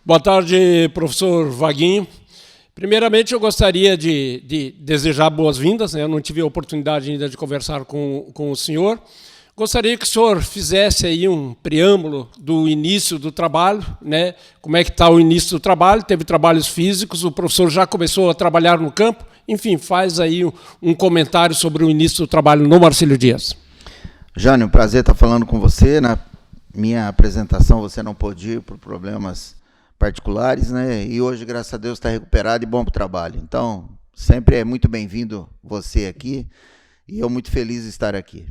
Boa tarde, professor Vaguinho. Primeiramente, eu gostaria de desejar boas-vindas, né? Eu não tive a oportunidade ainda de conversar com o senhor. Gostaria que o senhor fizesse aí um preâmbulo do início do trabalho, né? Como é que está o início do trabalho? Teve trabalhos físicos, o professor já começou a trabalhar no campo. Enfim, faz aí um comentário sobre o início do trabalho no Marcílio Dias. Jânio, prazer estar falando com você. Na minha apresentação você não pôde ir por problemas particulares, né? E hoje, graças a Deus, está recuperado e bom para o trabalho. Então, sempre é muito bem-vindo você aqui e eu muito feliz de estar aqui.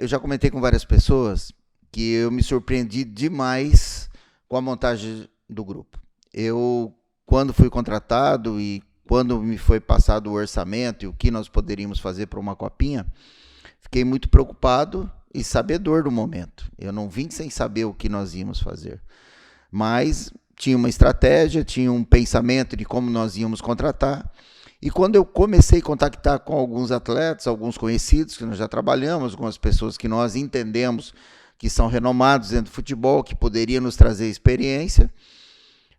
Eu já comentei com várias pessoas que eu me surpreendi demais com a montagem do grupo. Eu, quando fui contratado e quando me foi passado o orçamento e o que nós poderíamos fazer para uma copinha, fiquei muito preocupado e sabedor do momento. Eu não vim sem saber o que nós íamos fazer. Mas tinha uma estratégia, tinha um pensamento de como nós íamos contratar. E quando eu comecei a contactar com alguns atletas, alguns conhecidos que nós já trabalhamos, algumas pessoas que nós entendemos que são renomados dentro do futebol, que poderiam nos trazer experiência,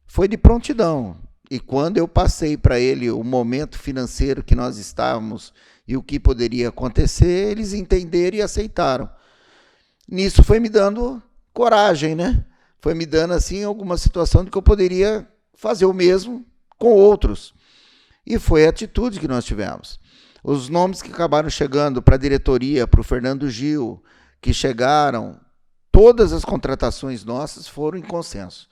foi de prontidão. E quando eu passei para ele o momento financeiro que nós estávamos e o que poderia acontecer, eles entenderam e aceitaram. Nisso foi me dando coragem, né? Foi me dando assim alguma situação de que eu poderia fazer o mesmo com outros. E foi a atitude que nós tivemos. Os nomes que acabaram chegando para a diretoria, para o Fernando Gil, que chegaram, todas as contratações nossas foram em consenso.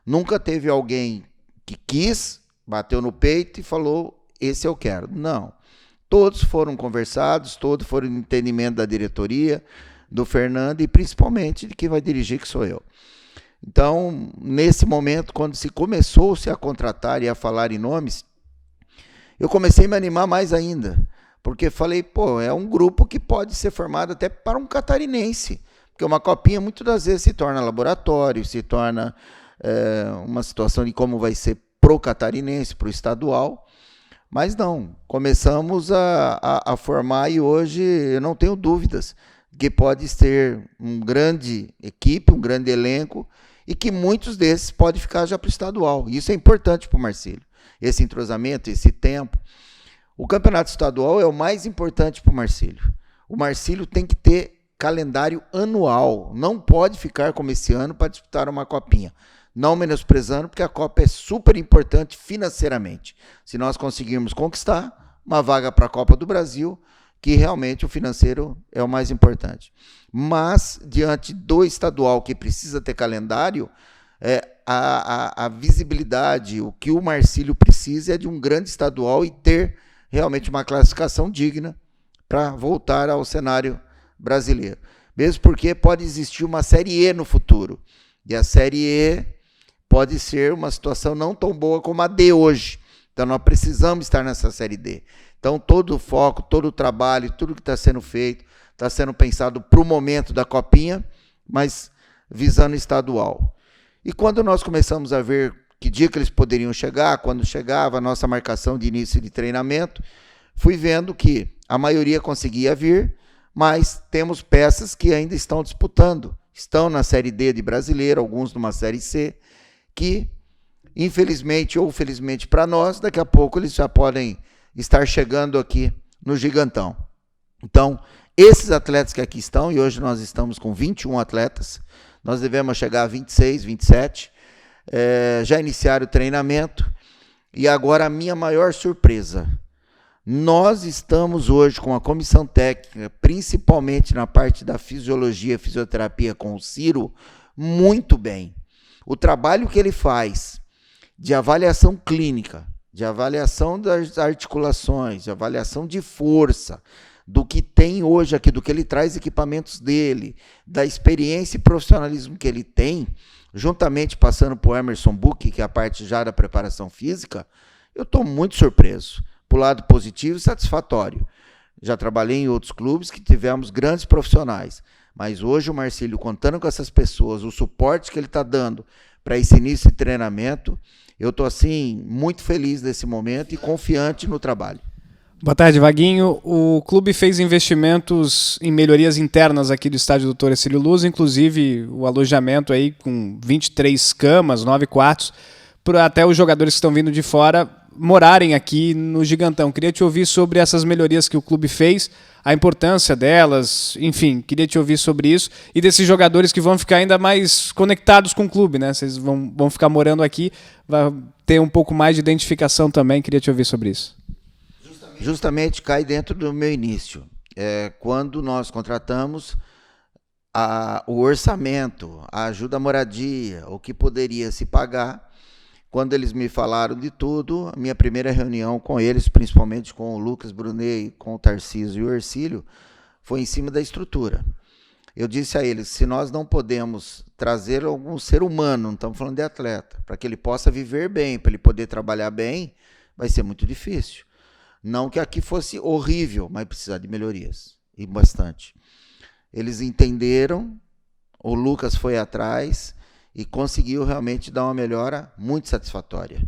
Nunca teve alguém que quis, bateu no peito e falou, esse eu quero. Não. Todos foram conversados, todos foram em entendimento da diretoria, do Fernando e principalmente de quem vai dirigir, que sou eu. Então, nesse momento, quando se começou-se a contratar e a falar em nomes, eu comecei a me animar mais ainda, porque falei, é um grupo que pode ser formado até para um catarinense, porque uma copinha muitas das vezes se torna laboratório, se torna uma situação de como vai ser pro catarinense, pro estadual, mas não, começamos a formar e hoje eu não tenho dúvidas que pode ser uma grande equipe, um grande elenco, e que muitos desses podem ficar já para o estadual. Isso é importante para o Marcílio, esse entrosamento, esse tempo. O campeonato estadual é o mais importante para o Marcílio. O Marcílio tem que ter calendário anual, não pode ficar como esse ano para disputar uma copinha. Não menosprezando, porque a Copa é super importante financeiramente. Se nós conseguirmos conquistar uma vaga para a Copa do Brasil, que realmente o financeiro é o mais importante. Mas, diante do estadual que precisa ter calendário, a visibilidade, o que o Marcílio precisa é de um grande estadual e ter realmente uma classificação digna para voltar ao cenário brasileiro. Mesmo porque pode existir uma Série E no futuro. E a Série E pode ser uma situação não tão boa como a D hoje. Então, nós precisamos estar nessa Série D. Então, todo o foco, todo o trabalho, tudo que está sendo feito, está sendo pensado para o momento da copinha, mas visando estadual. E quando nós começamos a ver que dia que eles poderiam chegar, quando chegava a nossa marcação de início de treinamento, fui vendo que a maioria conseguia vir, mas temos peças que ainda estão disputando. Estão na Série D de brasileiro, alguns numa Série C, que, infelizmente ou felizmente para nós, daqui a pouco eles já podem estar chegando aqui no Gigantão. Então, esses atletas que aqui estão, e hoje nós estamos com 21 atletas, nós devemos chegar a 26, 27, já iniciaram o treinamento, e agora a minha maior surpresa, nós estamos hoje com a comissão técnica, principalmente na parte da fisiologia, fisioterapia com o Ciro, muito bem. O trabalho que ele faz de avaliação clínica, de avaliação das articulações, de avaliação de força, do que tem hoje aqui, do que ele traz equipamentos dele, da experiência e profissionalismo que ele tem, juntamente passando por Emerson Buch, que é a parte já da preparação física, eu estou muito surpreso, para o lado positivo e satisfatório. Já trabalhei em outros clubes que tivemos grandes profissionais, mas hoje o Marcílio, contando com essas pessoas, o suporte que ele está dando para esse início de treinamento, eu estou assim, muito feliz nesse momento e confiante no trabalho. Boa tarde, Vaguinho. O clube fez investimentos em melhorias internas aqui do estádio Doutor Hercílio Luz, inclusive o alojamento aí com 23 camas, 9 quartos, para até os jogadores que estão vindo de fora morarem aqui no Gigantão. Queria te ouvir sobre essas melhorias que o clube fez, a importância delas, enfim, queria te ouvir sobre isso e desses jogadores que vão ficar ainda mais conectados com o clube, né? Vocês vão ficar morando aqui, vai ter um pouco mais de identificação também, queria te ouvir sobre isso. Justamente cai dentro do meu início. Quando nós contratamos o orçamento, a ajuda à moradia, o que poderia se pagar, quando eles me falaram de tudo, a minha primeira reunião com eles, principalmente com o Lucas Brunet, com o Tarcísio e o Hercílio, foi em cima da estrutura. Eu disse a eles, se nós não podemos trazer algum ser humano, não estamos falando de atleta, para que ele possa viver bem, para ele poder trabalhar bem, vai ser muito difícil. Não que aqui fosse horrível, mas precisa de melhorias, e bastante. Eles entenderam, o Lucas foi atrás e conseguiu realmente dar uma melhora muito satisfatória.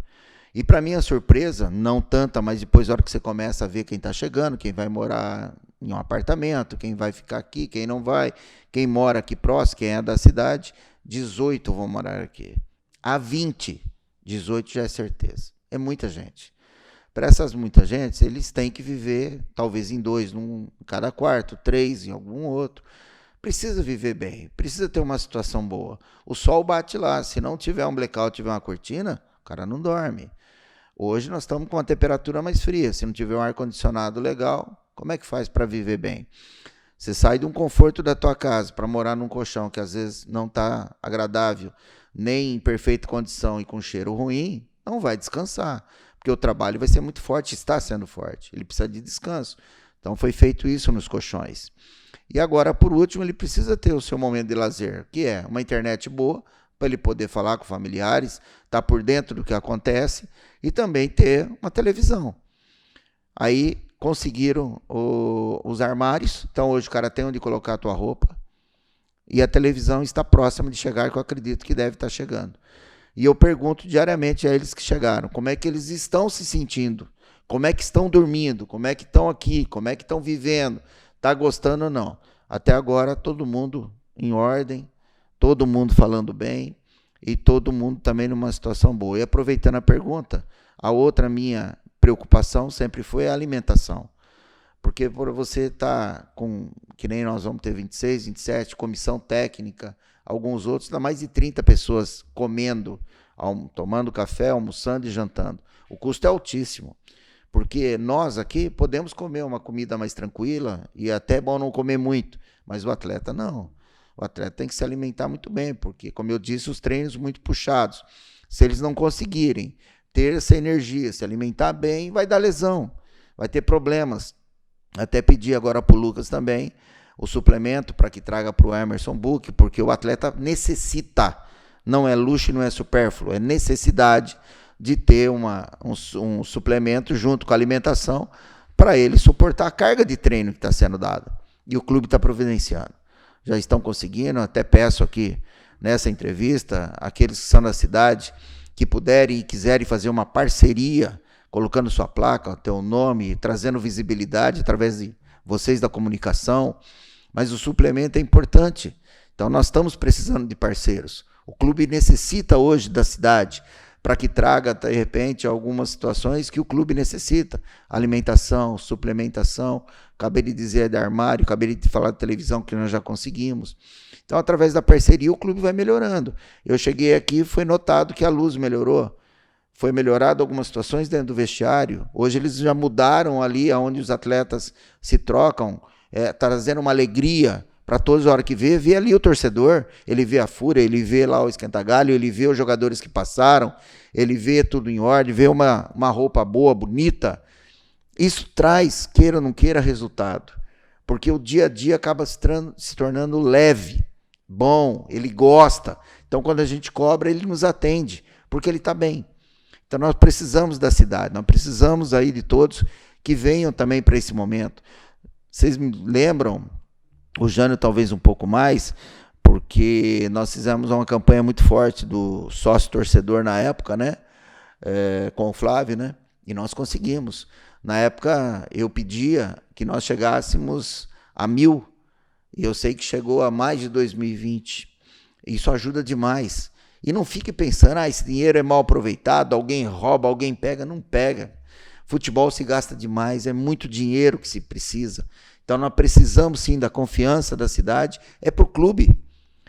E para minha surpresa, não tanta, mas depois na hora que você começa a ver quem está chegando, quem vai morar em um apartamento, quem vai ficar aqui, quem não vai, quem mora aqui próximo, quem é da cidade, 18 vão morar aqui. Há 20, 18 já é certeza. É muita gente. Para essas muita gente, eles têm que viver, talvez em 2, em cada quarto, 3 em algum outro. Precisa viver bem, precisa ter uma situação boa. O sol bate lá, se não tiver um blackout, tiver uma cortina, o cara não dorme. Hoje nós estamos com uma temperatura mais fria, se não tiver um ar-condicionado legal, como é que faz para viver bem? Você sai de um conforto da tua casa para morar num colchão que às vezes não está agradável, nem em perfeita condição e com cheiro ruim, não vai descansar. Porque o trabalho vai ser muito forte, está sendo forte. Ele precisa de descanso. Então foi feito isso nos colchões. E agora, por último, ele precisa ter o seu momento de lazer, que é uma internet boa, para ele poder falar com familiares, estar por dentro do que acontece, e também ter uma televisão. Aí conseguiram os armários, então hoje o cara tem onde colocar a tua roupa, e a televisão está próxima de chegar, que eu acredito que deve estar chegando. E eu pergunto diariamente a eles que chegaram, como é que eles estão se sentindo, como é que estão dormindo, como é que estão aqui, como é que estão vivendo, está gostando ou não. Até agora todo mundo em ordem, todo mundo falando bem e todo mundo também numa situação boa. E aproveitando a pergunta, a outra minha preocupação sempre foi a alimentação. Porque por você estar com, que nem nós vamos ter 26, 27, comissão técnica, alguns outros, dá mais de 30 pessoas comendo, tomando café, almoçando e jantando. O custo é altíssimo, porque nós aqui podemos comer uma comida mais tranquila e até é bom não comer muito, mas o atleta não. O atleta tem que se alimentar muito bem, porque, como eu disse, os treinos muito puxados. Se eles não conseguirem ter essa energia, se alimentar bem, vai dar lesão, vai ter problemas. Até pedi agora para o Lucas também o suplemento para que traga para o Emerson Book, porque o atleta necessita, não é luxo e não é supérfluo, é necessidade de ter um suplemento junto com a alimentação para ele suportar a carga de treino que está sendo dada. E o clube está providenciando. Já estão conseguindo, até peço aqui nessa entrevista, aqueles que são da cidade, que puderem e quiserem fazer uma parceria, colocando sua placa, teu nome, trazendo visibilidade através de vocês da comunicação, mas o suplemento é importante. Então nós estamos precisando de parceiros. O clube necessita hoje da cidade para que traga, de repente, algumas situações que o clube necessita. Alimentação, suplementação, acabei de dizer de armário, acabei de falar de televisão, que nós já conseguimos. Então, através da parceria, o clube vai melhorando. Eu cheguei aqui e foi notado que a luz melhorou. Foi melhorado algumas situações dentro do vestiário. Hoje eles já mudaram ali onde os atletas se trocam, trazendo uma alegria para todos. A hora que vê ali o torcedor, ele vê a fúria, ele vê lá o esquenta-galho, ele vê os jogadores que passaram, ele vê tudo em ordem, vê uma roupa boa, bonita. Isso traz, queira ou não queira, resultado. Porque o dia a dia acaba se tornando leve, bom, ele gosta. Então, quando a gente cobra, ele nos atende, porque ele está bem. Então nós precisamos da cidade, nós precisamos aí de todos que venham também para esse momento. Vocês me lembram, o Jânio talvez um pouco mais, porque nós fizemos uma campanha muito forte do sócio-torcedor na época, né? Com o Flávio, né? E nós conseguimos. Na época, eu pedia que nós chegássemos a 1.000, e eu sei que chegou a mais de 2020. Isso ajuda demais. E não fique pensando, esse dinheiro é mal aproveitado, alguém rouba, alguém pega. Não pega. Futebol se gasta demais, é muito dinheiro que se precisa. Então nós precisamos sim da confiança da cidade, é para o clube.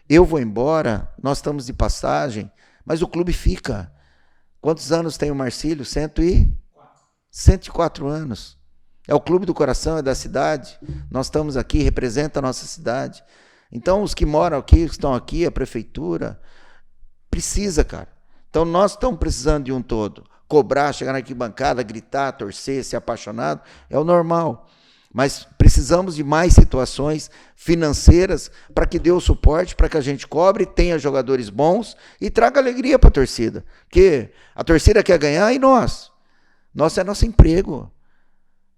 Eu vou embora, nós estamos de passagem, mas o clube fica. Quantos anos tem o Marcílio? 104 anos. É o clube do coração, é da cidade. Nós estamos aqui, representa a nossa cidade. Então os que moram aqui, estão aqui, a prefeitura, precisa, cara. Então nós estamos precisando de um todo. Cobrar, chegar na arquibancada, gritar, torcer, ser apaixonado, é o normal. Mas precisamos de mais situações financeiras para que dê o suporte, para que a gente cobre, tenha jogadores bons e traga alegria para a torcida. Porque a torcida quer ganhar e nós. Nosso é nosso emprego,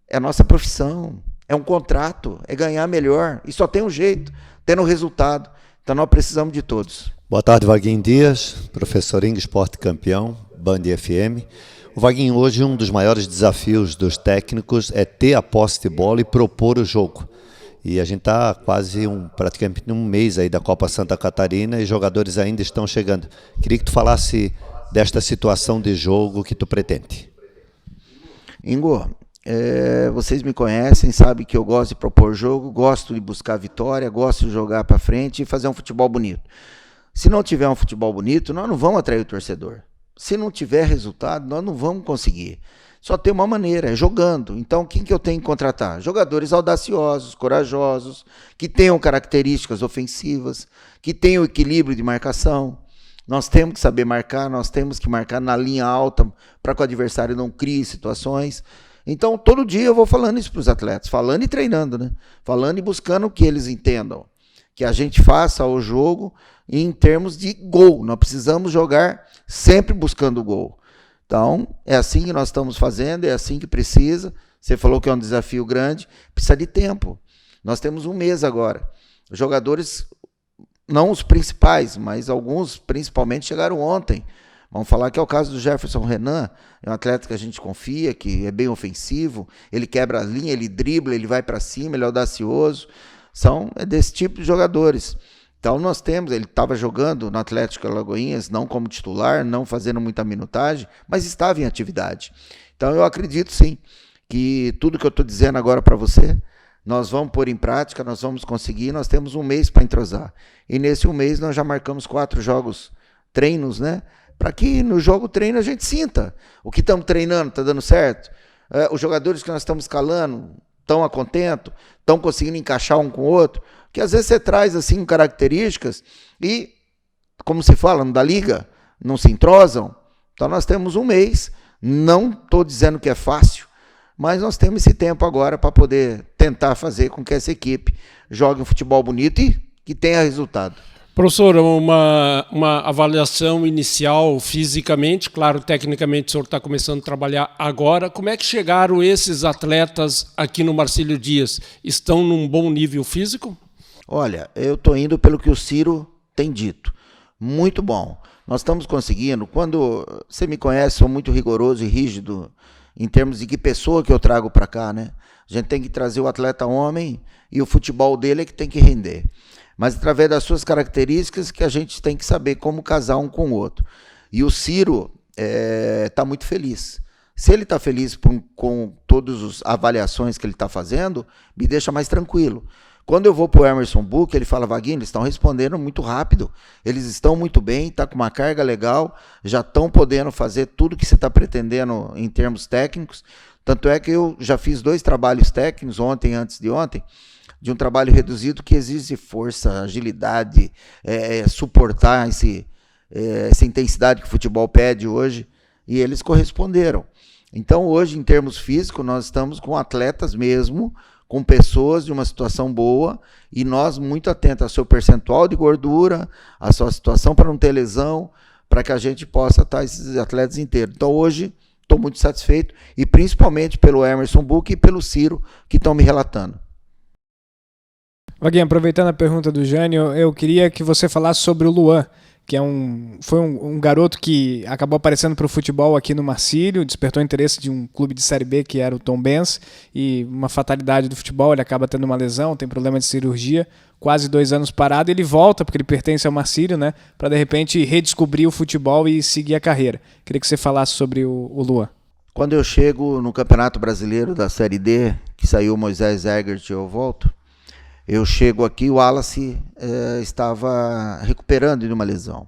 é a nossa profissão, é um contrato, é ganhar melhor. E só tem um jeito, tendo resultado. Então nós precisamos de todos. Boa tarde, Vaguinho Dias, professor Ing, Esporte Campeão, Band FM. O Vaguinho, hoje um dos maiores desafios dos técnicos é ter a posse de bola e propor o jogo. E a gente está quase praticamente um mês aí da Copa Santa Catarina e jogadores ainda estão chegando. Queria que tu falasse desta situação de jogo que tu pretende. Ingo, vocês me conhecem, sabem que eu gosto de propor jogo, gosto de buscar vitória, gosto de jogar para frente e fazer um futebol bonito. Se não tiver um futebol bonito, nós não vamos atrair o torcedor. Se não tiver resultado, nós não vamos conseguir. Só tem uma maneira, é jogando. Então, quem que eu tenho que contratar? Jogadores audaciosos, corajosos, que tenham características ofensivas, que tenham equilíbrio de marcação. Nós temos que saber marcar, nós temos que marcar na linha alta para que o adversário não crie situações. Então, todo dia eu vou falando isso para os atletas, falando e treinando, né? Falando e buscando que eles entendam. Que a gente faça o jogo em termos de gol. Nós precisamos jogar sempre buscando o gol. Então, é assim que nós estamos fazendo, é assim que precisa. Você falou que é um desafio grande, precisa de tempo. Nós temos um mês agora. Os jogadores, não os principais, mas alguns principalmente chegaram ontem. Vamos falar que é o caso do Jefferson Renan, é um atleta que a gente confia, que é bem ofensivo, ele quebra a linha, ele dribla, ele vai para cima, ele é audacioso. É desse tipo de jogadores. Então nós temos, ele estava jogando no Atlético Alagoinhas, não como titular, não fazendo muita minutagem, mas estava em atividade. Então eu acredito sim, que tudo que eu estou dizendo agora para você, nós vamos pôr em prática, nós vamos conseguir, nós temos um mês para entrosar. E nesse um mês nós já marcamos 4 jogos, treinos, né? Para que no jogo treino a gente sinta o que estamos treinando, está dando certo. Os jogadores que nós estamos escalando estão a contento, estão conseguindo encaixar um com o outro, que às vezes você traz assim características e, como se fala, da liga, não se entrosam. Então nós temos um mês, não estou dizendo que é fácil, mas nós temos esse tempo agora para poder tentar fazer com que essa equipe jogue um futebol bonito e que tenha resultado. Professor, uma avaliação inicial fisicamente, claro, tecnicamente o senhor está começando a trabalhar agora. Como é que chegaram esses atletas aqui no Marcílio Dias? Estão num bom nível físico? Olha, eu estou indo pelo que o Ciro tem dito. Muito bom. Nós estamos conseguindo, quando você me conhece, sou muito rigoroso e rígido em termos de que pessoa que eu trago para cá, né? A gente tem que trazer o atleta homem e o futebol dele é que tem que render. Mas através das suas características que a gente tem que saber como casar um com o outro. E o Ciro está muito feliz. Se ele está feliz com todas as avaliações que ele está fazendo, me deixa mais tranquilo. Quando eu vou para o Emerson Book, ele fala, Vaguinho, eles estão respondendo muito rápido, eles estão muito bem, está com uma carga legal, já estão podendo fazer tudo que você está pretendendo em termos técnicos. Tanto é que eu já fiz 2 trabalhos técnicos, ontem e antes de ontem, de um trabalho reduzido que exige força, agilidade, suportar essa intensidade que o futebol pede hoje, e eles corresponderam. Então hoje, em termos físicos, nós estamos com atletas mesmo, com pessoas de uma situação boa, e nós muito atentos ao seu percentual de gordura, à sua situação para não ter lesão, para que a gente possa estar esses atletas inteiros. Então hoje estou muito satisfeito, e principalmente pelo Emerson Book e pelo Ciro, que estão me relatando. Vaguinho, aproveitando a pergunta do Jânio, eu queria que você falasse sobre o Luan, que foi um garoto que acabou aparecendo para o futebol aqui no Marcílio, despertou interesse de um clube de Série B que era o Tombense, e uma fatalidade do futebol, ele acaba tendo uma lesão, tem problema de cirurgia, quase 2 anos parado, ele volta, porque ele pertence ao Marcílio, né, para de repente redescobrir o futebol e seguir a carreira. Queria que você falasse sobre o Luan. Quando eu chego no Campeonato Brasileiro da Série D, que saiu o Moisés Egert e eu volto, eu chego aqui, o Wallace estava recuperando de uma lesão.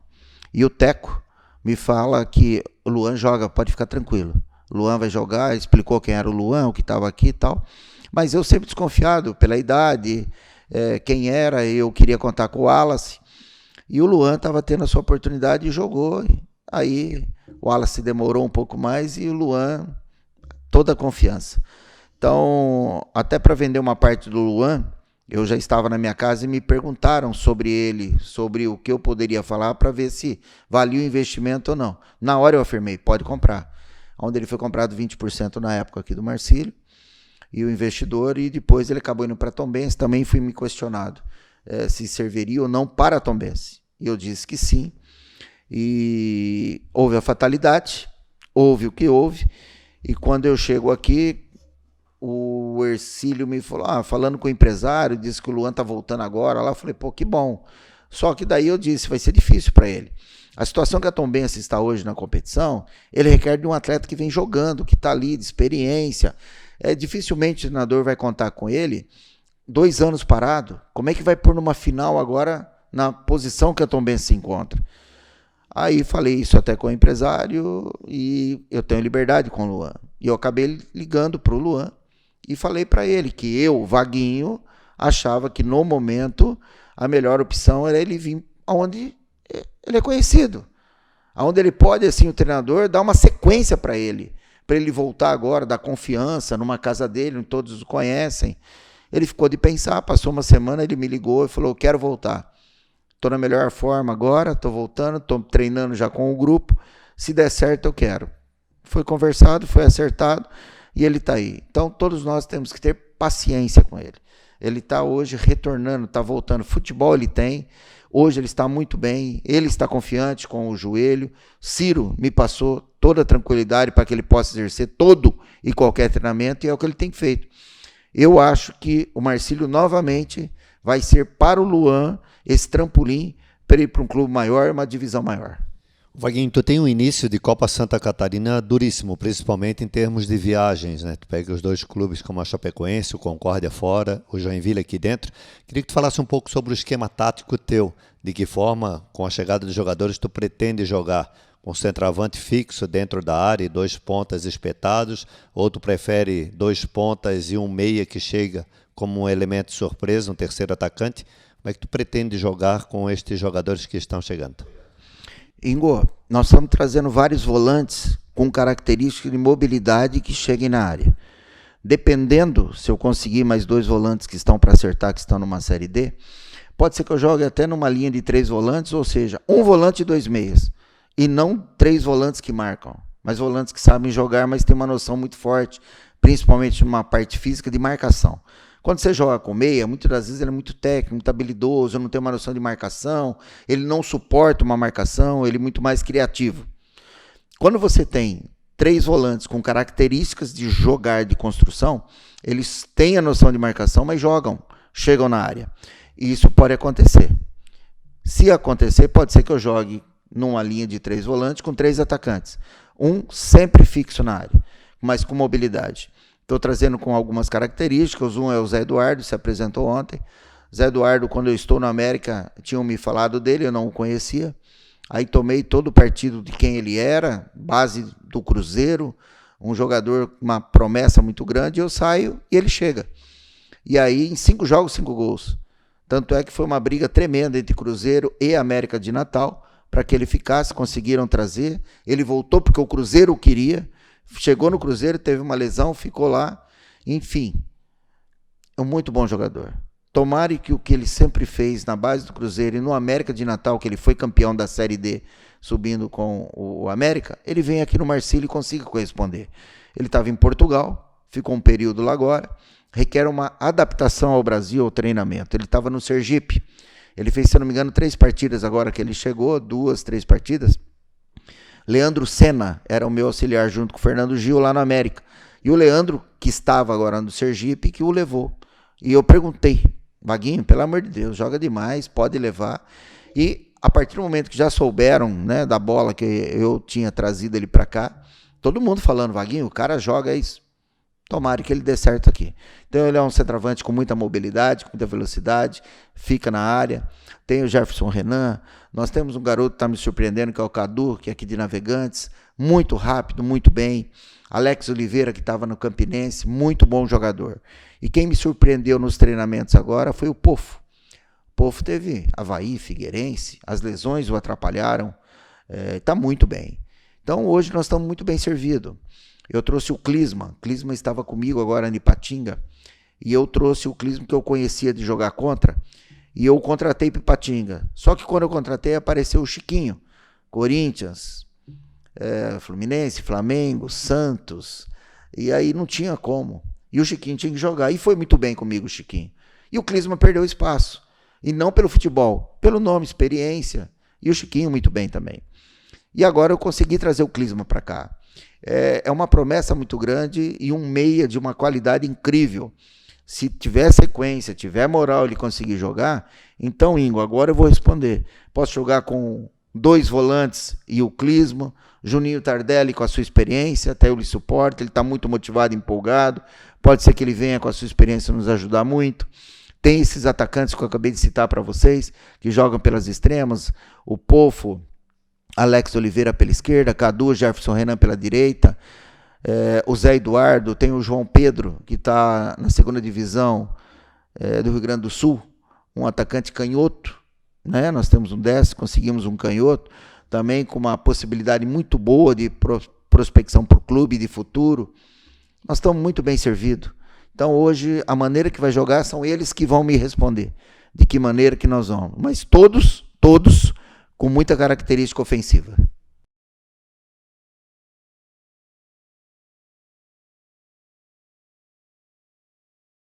E o Teco me fala que o Luan joga, pode ficar tranquilo. O Luan vai jogar, explicou quem era o Luan, o que estava aqui e tal. Mas eu sempre desconfiado pela idade, quem era, eu queria contar com o Wallace. E o Luan estava tendo a sua oportunidade e jogou. Aí o Wallace demorou um pouco mais e o Luan, toda a confiança. Então, até para vender uma parte do Luan, eu já estava na minha casa e me perguntaram sobre ele, sobre o que eu poderia falar para ver se valia o investimento ou não. Na hora eu afirmei, pode comprar. Onde ele foi comprado 20% na época aqui do Marcílio, e o investidor, e depois ele acabou indo para a Tombense. Também fui me questionado se serviria ou não para a Tombense. E eu disse que sim. E houve a fatalidade, houve o que houve, e quando eu chego aqui, o Hercílio me falou, falando com o empresário, disse que o Luan tá voltando agora. Lá eu falei, pô, que bom. Só que daí eu disse, vai ser difícil para ele. A situação que a Tombense está hoje na competição, ele requer de um atleta que vem jogando, que está ali, de experiência. Dificilmente o treinador vai contar com ele 2 anos parado. Como é que vai pôr numa final agora na posição que a Tombense se encontra? Aí falei isso até com o empresário e eu tenho liberdade com o Luan. E eu acabei ligando para o Luan e falei para ele que eu, Vaguinho, achava que no momento a melhor opção era ele vir aonde ele é conhecido. Aonde ele pode, assim, o treinador, dar uma sequência para ele voltar agora, dar confiança numa casa dele, onde todos o conhecem. Ele ficou de pensar, passou uma semana, ele me ligou e falou, quero voltar. Estou na melhor forma agora, estou voltando, estou treinando já com o grupo. Se der certo, eu quero. Foi conversado, foi acertado e ele está aí. Então, todos nós temos que ter paciência com ele. Ele está hoje retornando, está voltando. Futebol ele tem. Hoje ele está muito bem. Ele está confiante com o joelho. Ciro me passou toda a tranquilidade para que ele possa exercer todo e qualquer treinamento, e é o que ele tem feito. Eu acho que o Marcílio novamente vai ser para o Luan esse trampolim para ir para um clube maior, uma divisão maior. Vaguinho, tu tem um início de Copa Santa Catarina duríssimo, principalmente em termos de viagens, né? Tu pega os 2 clubes como a Chapecoense, o Concórdia fora, o Joinville aqui dentro. Queria que tu falasse um pouco sobre o esquema tático teu, de que forma, com a chegada dos jogadores, tu pretende jogar com centroavante fixo dentro da área e 2 pontas espetados, ou tu prefere 2 pontas e um meia que chega como um elemento surpresa, um terceiro atacante? Como é que tu pretende jogar com estes jogadores que estão chegando? Ingo, nós estamos trazendo vários volantes com características de mobilidade que cheguem na área. Dependendo, se eu conseguir mais 2 volantes que estão para acertar, que estão numa Série D, pode ser que eu jogue até numa linha de 3 volantes, ou seja, 1 volante e 2 meias. E não 3 volantes que marcam, mas volantes que sabem jogar, mas têm uma noção muito forte, principalmente numa parte física de marcação. Quando você joga com meia, muitas das vezes ele é muito técnico, muito habilidoso, não tem uma noção de marcação, ele não suporta uma marcação, ele é muito mais criativo. Quando você tem 3 volantes com características de jogar, de construção, eles têm a noção de marcação, mas jogam, chegam na área. E isso pode acontecer. Se acontecer, pode ser que eu jogue numa linha de 3 volantes com 3 atacantes. Um sempre fixo na área, mas com mobilidade. Estou trazendo com algumas características. Um é o Zé Eduardo, se apresentou ontem. Zé Eduardo, quando eu estou na América, tinham me falado dele, eu não o conhecia. Aí tomei todo o partido de quem ele era, base do Cruzeiro, um jogador com uma promessa muito grande, eu saio e ele chega. E aí, em 5 jogos, 5 gols. Tanto é que foi uma briga tremenda entre Cruzeiro e América de Natal, para que ele ficasse, conseguiram trazer. Ele voltou porque o Cruzeiro o queria. Chegou no Cruzeiro, teve uma lesão, ficou lá. Enfim, é um muito bom jogador. Tomara que o que ele sempre fez na base do Cruzeiro e no América de Natal, que ele foi campeão da Série D, subindo com o América, ele vem aqui no Marcílio e consiga corresponder. Ele estava em Portugal, ficou um período lá agora, requer uma adaptação ao Brasil, ao treinamento. Ele estava no Sergipe, Ele fez, se eu não me engano, 3 partidas agora que ele chegou, 2, 3 partidas. Leandro Senna era o meu auxiliar junto com o Fernando Gil lá no América. E o Leandro, que estava agora no Sergipe, que o levou. E eu perguntei, Vaguinho, pelo amor de Deus, joga demais, pode levar. E a partir do momento que já souberam, né, da bola que eu tinha trazido ele para cá, todo mundo falando, Vaguinho, o cara joga isso. Tomara que ele dê certo aqui. Então ele é um centroavante com muita mobilidade, com muita velocidade, fica na área. Tem o Jefferson Renan. Nós temos um garoto que está me surpreendendo, que é o Cadu, que é aqui de Navegantes. Muito rápido, muito bem. Alex Oliveira, que estava no Campinense, muito bom jogador. E quem me surpreendeu nos treinamentos agora foi o Pofo. O Pofo teve Avaí, Figueirense, as lesões o atrapalharam. Está muito bem. Então hoje nós estamos muito bem servidos. Eu trouxe o Clisma. O Clisma estava comigo agora em Ipatinga. E eu trouxe o Clisma que eu conhecia de jogar contra. E eu contratei para Ipatinga. Só que quando eu contratei, apareceu o Chiquinho. Corinthians, Fluminense, Flamengo, Santos. E aí não tinha como. E o Chiquinho tinha que jogar. E foi muito bem comigo o Chiquinho. E o Clisma perdeu espaço. E não pelo futebol, pelo nome, experiência. E o Chiquinho muito bem também. E agora eu consegui trazer o Clisma para cá. É uma promessa muito grande e um meia de uma qualidade incrível. Se tiver sequência, tiver moral ele conseguir jogar, então, Ingo, agora eu vou responder. Posso jogar com 2 volantes e o Clisma, Juninho Tardelli com a sua experiência, até eu lhe suporto, ele está muito motivado e empolgado. Pode ser que ele venha com a sua experiência nos ajudar muito. Tem esses atacantes que eu acabei de citar para vocês, que jogam pelas extremas, o Pofo, Alex Oliveira pela esquerda, Cadu, Jefferson Renan pela direita, o Zé Eduardo, tem o João Pedro, que está na 2ª divisão do Rio Grande do Sul, um atacante canhoto, né? Nós temos um 10, conseguimos um canhoto, também com uma possibilidade muito boa de prospecção para o clube de futuro. Nós estamos muito bem servidos. Então hoje a maneira que vai jogar são eles que vão me responder, de que maneira que nós vamos. Mas todos com muita característica ofensiva.